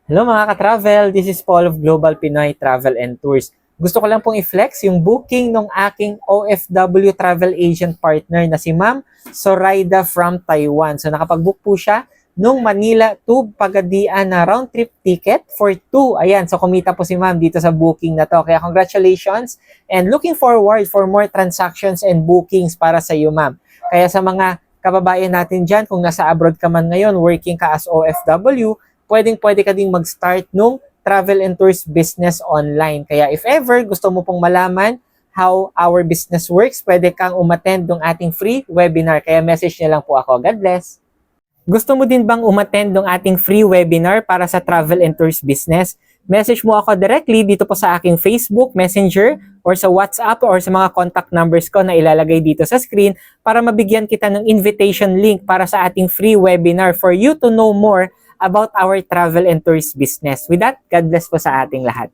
Hello mga ka-travel, this is Paul of Global Pinoy Travel and Tours. Gusto ko lang pong i-flex yung booking ng aking OFW travel agent partner na si Ma'am Zoraida from Taiwan. So nakapag-book po siya nung Manila to Pagadian na round trip ticket for 2. Ayan, so kumita po si Ma'am dito sa booking na to. Kaya congratulations and looking forward for more transactions and bookings para sa iyo, Ma'am. Kaya sa mga kababayan natin dyan, kung nasa abroad ka man ngayon, working ka as OFW, pwedeng-pwede ka ding mag-start nung travel and tours business online. Kaya if ever gusto mo pong malaman how our business works, pwede kang umattend ng ating free webinar. Kaya message niyo lang po ako. God bless! Gusto mo din bang umattend ng ating free webinar para sa travel and tours business? Message mo ako directly dito po sa aking Facebook, Messenger, or sa WhatsApp, or sa mga contact numbers ko na ilalagay dito sa screen para mabigyan kita ng invitation link para sa ating free webinar for you to know more about our travel and tourist business. With that, God bless po sa ating lahat.